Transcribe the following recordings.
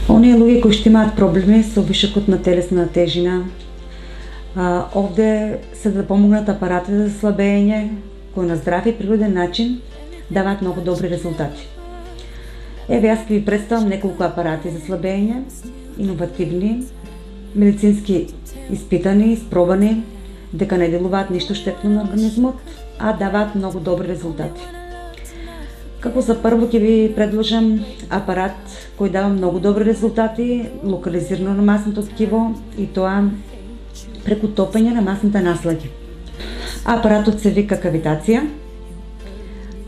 Оние луѓе кои што имаат проблеми со вишокот на телесна тежина, овде се да помогнат апарати за слабење, кои на здрав и природен начин даваат многу добри резултати. Еве, јас ќе ви представам неколку апарати за слабење, иновативни, медицински испитани, испробани, дека не делуваат ништо штетно на организмот, а даваат многу добри резултати. Како за прво ќе ви предложам апарат кој дава многу добри резултати, локализирано на масното ткиво и тоа преку топење на масните наслаги. Апаратот се вика кавитација.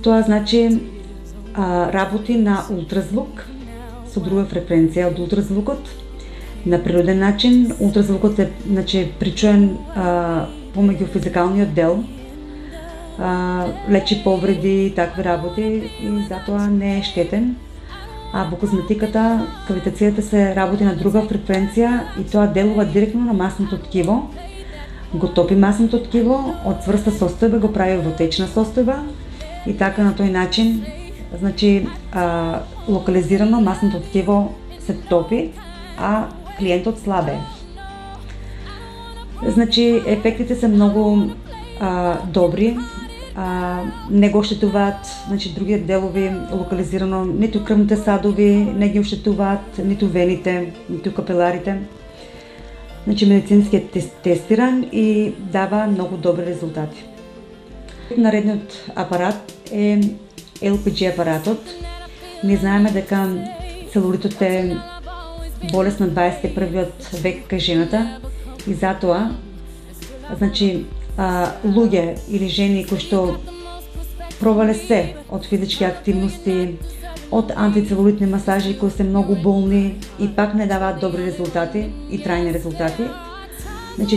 Тоа значи работи на ултразвук со друга фреквенција од ултразвукот, на природен начин. Ултразвукот е причуен помеѓу физикалниот дел, лечи повреди и такви работи и затоа не е штетен. А во козметиката кавитацијата се работи на друга фреквенција и тоа делува директно на масното ткиво, го топи масното ткиво, од цврста состојба го прави во течна состојба и така на тој начин локализирано масното ткиво се топи, а клиентот слабее. Ефектите се многу добри, не го оштетуваат другите делови локализирано, ниту крвните садови не ги оштетуваат, ниту вените, ниту капиларите. Медицински е тестиран и дава многу добри резултати. Наредниот апарат е LPG апаратот. Ние знаеме дека целулитот е болест на 21 век кај жената и затоа луѓе или жени кои што пробале се од физички активности, од антицелулитни масажи кои се многу болни и пак не даваат добри резултати и трајни резултати,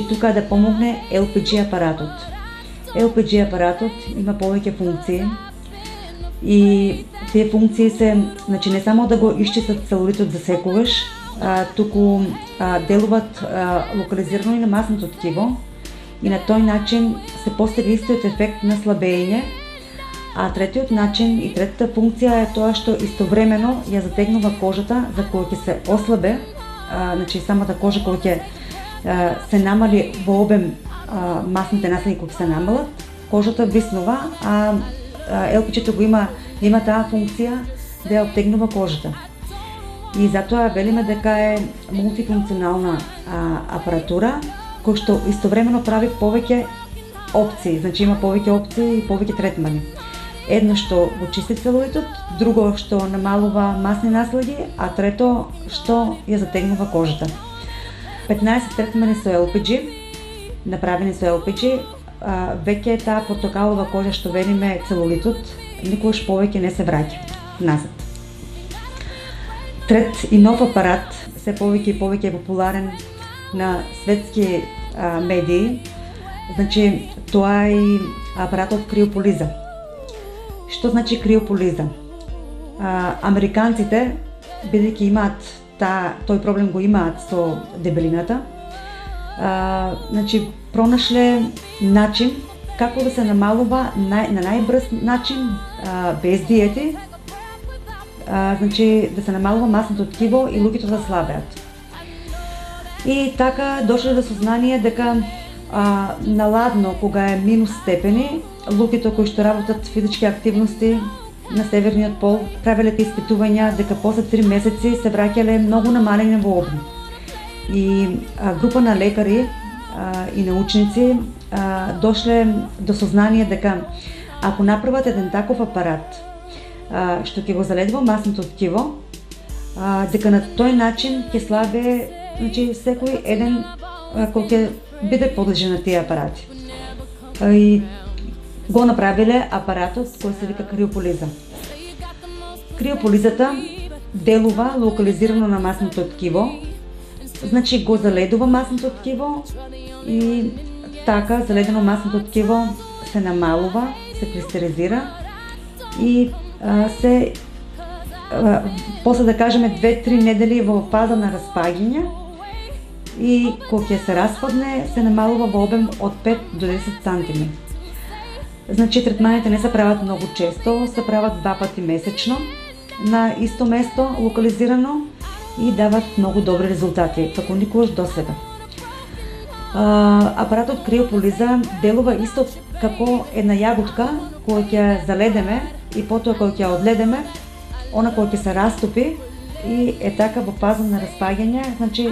тука е да помогне LPG апаратот. LPG апаратот има повеќе функции и тие функции се не само да го исчистат целулитот за секогаш, туку делуваат локализирано и на масното ткиво и на тој начин се постига истиот ефект на слабење. А третиот начин и третата функција е тоа што истовремено ја затегнува кожата за која ќе се ослабе, самата кожа која ќе се намали во обем масните наслаги кои се намалат, кожата виснува, а LPG-то го има таа функција да ја оттегнува кожата. И затоа велиме дека е мултифункционална апаратура кој што истовремено прави повеќе опции, има повеќе опции и повеќе третмани. Едно што го чисти целулитот, друго што намалува масни наслаги, а трето што ја затегнува кожата. 15 третмани со LPG, направени со LPG, веќе таа портокалова кожа што велиме целулитот, никогаш повеќе не се враќа назад. Трет и нов апарат, се повеќе и повеќе е популарен на светски медии, тоа е и апаратот криополиза. Што значи криополиза? Американците, бидејќи имаат тој проблем го имаат со дебелината, пронашле начин како да се намалува на најбрз начин, без диети, да се намалува масното ткиво и луѓето да слабеат. И така дошле до сознание дека на ладно, кога е минус степени, луѓето кои што работат физички активности на северниот пол правеле испитувања дека после 3 месеци се враќале многу намалени во обим. И група на лекари и научници дошле до сознание дека ако направат еден таков апарат што ќе го заледува масното ткиво, дека на тој начин ќе слабее секој еден кој ќе биде подлежен на тие апарати. И го направиле апаратот кој се вика криополиза. Криополизата делува локализирано на масното ткиво, го заледува масното ткиво и така заледено масното ткиво се намалува, се кристализира и после да кажеме 2-3 недели во фаза на распаѓање и кога ќе се распадне се намалува во обем од 5 до 10 сантими. Третманите не се прават многу често, се прават 2 пати месечно на исто место локализирано и дават много добри резултати, како никогаш до сега. Апаратот криополиза делува исто како една јаготка која ќе заледеме и потоа кога ќе одледеме, она која ќе се растопи и е така во фаза на распаѓање, значи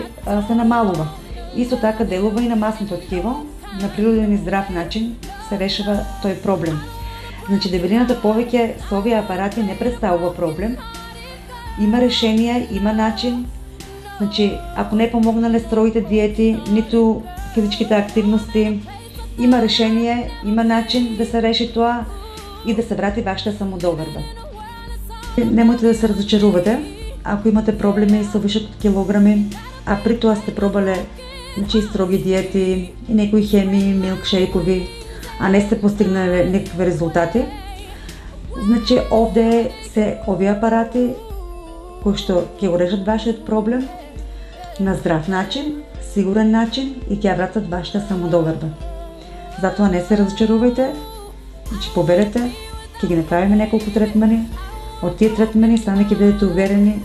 се намалува. Исто така делува и на масното ткиво, на природен и здрав начин се решава тој проблем. Значи дебелината повеќе со овие апарати не представува проблем. Има решение, има начин. Значи ако не помогнале строгите диети, ниту физичките активности, има решение, има начин да се реши тоа и да се врати вашата самодоверба. Немојте да се разочарувате ако имате проблеми со вишок од килограми, а при тоа сте пробале строги диети и некои хемии, милкшейкови, а не сте постигнале некакви резултати. Значи овде се овие апарати кои што ќе го решат вашиот проблем на здрав начин, сигурен начин и ќе вратат вашата самодоверба. Затоа не се разочарувајте, значи поберете, ќе ги направиме неколку третмани. Од тие третмани сами ќе бидете уверени